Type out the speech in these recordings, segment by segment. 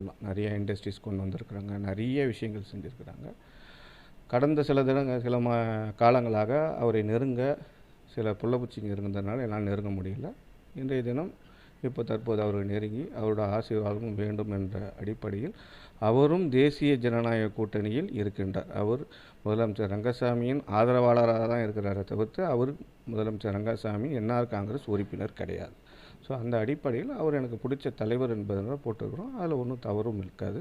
நிறைய இண்டஸ்ட்ரீஸ் கொண்டு வந்திருக்கிறாங்க, நிறைய விஷயங்கள் செஞ்சுருக்கிறாங்க. கடந்த சில காலங்களாக அவரை நெருங்க சில புள்ளப்பூச்சிங்க இருந்ததுனால என்னால் நெருங்க முடியல. இன்றைய தினம் தற்போது அவர்கள் நெருங்கி அவரோட ஆசீர்வாதமும் வேண்டும் என்ற அடிப்படையில் அவரும் தேசிய ஜனநாயக கூட்டணியில் இருக்கின்றார். அவர் முதலமைச்சர் ரங்கசாமியின் ஆதரவாளராக தான் இருக்கிறாரே தவிர்த்து அவர் முதலமைச்சர் ரங்கசாமி என்ஆர் காங்கிரஸ் உறுப்பினர் கிடையாது. ஸோ அந்த அடிப்படையில் அவர் எனக்கு பிடிச்ச தலைவர் என்பதனால் போட்டிருக்கிறோம். அதில் ஒன்றும் தவறும் இருக்காது.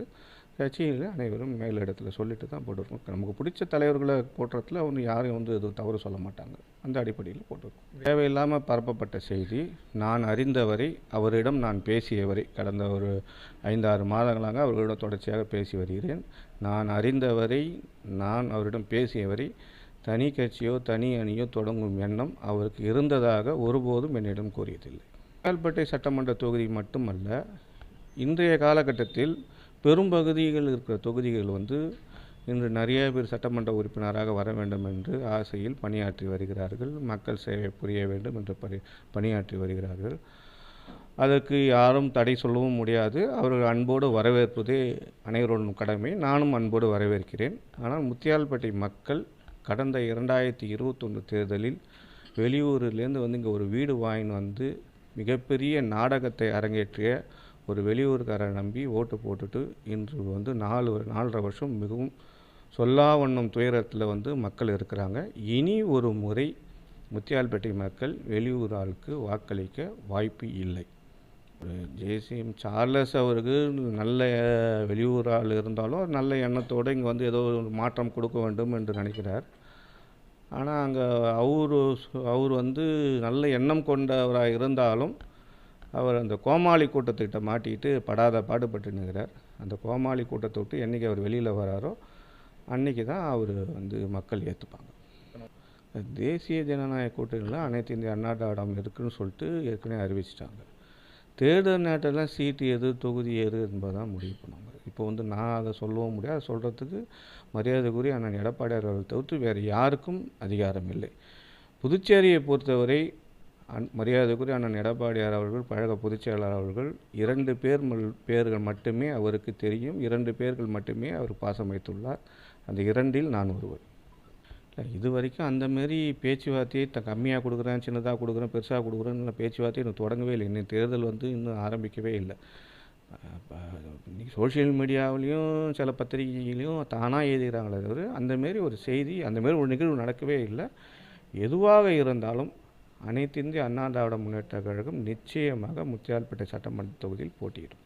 கட்சியில் அனைவரும் மேலிடத்தில் சொல்லிட்டு தான் போட்டிருக்கோம். நமக்கு பிடிச்ச தலைவர்களை போடுறதுல யாரும் எதுவும் தவறு சொல்ல மாட்டாங்க. அந்த அடிப்படையில் போட்டிருக்கோம். தேவையில்லாமல் பரப்பப்பட்ட செய்தி, நான் அறிந்தவரை அவரிடம் நான் பேசியவரை கடந்த ஒரு 5-6 மாதங்களாக அவர்களிடம் தொடர்ச்சியாக பேசி வருகிறேன். நான் அறிந்தவரை நான் அவரிடம் பேசியவரை தனி கட்சியோ தனி அணியோ தொடங்கும் எண்ணம் அவருக்கு இருந்ததாக ஒருபோதும் என்னிடம் கூறியதில்லை. கால்பட்டை சட்டமன்ற தொகுதி மட்டுமல்ல, இன்றைய காலகட்டத்தில் பெரும்பகுதிகள் இருக்கிற தொகுதிகள் இன்று நிறைய பேர் சட்டமன்ற உறுப்பினராக வர வேண்டும் என்று ஆசையில் பணியாற்றி வருகிறார்கள். மக்கள் சேவை புரிய வேண்டும் என்று பணியாற்றி வருகிறார்கள். அதற்கு யாரும் தடை சொல்லவும் முடியாது. அவர்கள் அன்போடு வரவேற்பதே அனைவரோடும் கடமை. நானும் அன்போடு வரவேற்கிறேன். ஆனால் முத்தியால்பேட்டை மக்கள் கடந்த 2021 தேர்தலில் வெளியூரிலேருந்து இங்கே ஒரு வீடு வாங்கின்னு மிகப்பெரிய நாடகத்தை அரங்கேற்றிய ஒரு வெளியூர்காரரை நம்பி ஓட்டு போட்டுட்டு இன்று 4.5 வருஷம் மிகவும் சொல்லாவண்ணம் துயரத்தில் மக்கள் இருக்கிறாங்க. இனி ஒரு முறை முத்தியால்பேட்டை மக்கள் வெளியூர் ஆளுக்கு வாக்களிக்க வாய்ப்பு இல்லை. ஜேசிஎம் சார்லஸ் அவர்கள் நல்ல வெளியூர் ஆள் இருந்தாலும் நல்ல எண்ணத்தோடு இங்கே ஏதோ ஒரு மாற்றம் கொடுக்க வேண்டும் என்று நினைக்கிறார். ஆனால் அங்கே அவர் நல்ல எண்ணம் கொண்டவராக இருந்தாலும் அவர் அந்த கோமாளி கூட்டத்திட்ட மாட்டிக்கிட்டு படாத பாடுபட்டு நிற்கிறார். அந்த கோமாளி கூட்டத்தை விட்டு என்றைக்கு அவர் வெளியில் வராரோ அன்றைக்கி தான் அவர் மக்கள் ஏற்றுப்பாங்க. தேசிய ஜனநாயக கூட்டணியில் அனைத்து இந்திய அண்ணா திராவிடம் இருக்குதுன்னு சொல்லிட்டு ஏற்கனவே அறிவிச்சிட்டாங்க. தேர்தல் நேரத்தில் சீட்டு எது தொகுதி எது என்பதுதான் முடிவு பண்ணுவாங்க. இப்போ நான் அதை சொல்லவும் முடியாது. சொல்கிறதுக்கு மரியாதைக்குரிய அண்ணன் எடப்பாடியார் அவர்கள் தவிர்த்து வேறு யாருக்கும் அதிகாரம் இல்லை. புதுச்சேரியை பொறுத்தவரை மரியாதைக்குரிய அண்ணன் எடப்பாடியார் அவர்கள் கழக பொதுச்செயலாளர் அவர்கள் 2 பேர்கள் மட்டுமே அவருக்கு தெரியும். 2 பேர்கள் மட்டுமே அவர் பாசம் வைத்துள்ளார். அந்த 2இல் நான் ஒருவர். இது வரைக்கும் அந்தமாரி பேச்சுவார்த்தையை கம்மியாக கொடுக்குறேன், சின்னதாக கொடுக்குறேன், பெருசாக கொடுக்குறேன்னு பேச்சுவார்த்தை இன்னும் தொடங்கவே இல்லை. இன்னும் தேர்தல் இன்னும் ஆரம்பிக்கவே இல்லை. சோஷியல் மீடியாவிலையும் சில பத்திரிகைகளையும் தானாக எழுதுகிறாங்களே தவிர அந்தமாரி ஒரு செய்தி, அந்தமாரி ஒரு நிகழ்வு நடக்கவே இல்லை. எதுவாக இருந்தாலும் அனைத்து இந்திய அண்ணா திராவிட முன்னேற்ற கழகம் நிச்சயமாக முத்தியால்பேட்டை சட்டமன்ற தொகுதியில் போட்டியிடும்.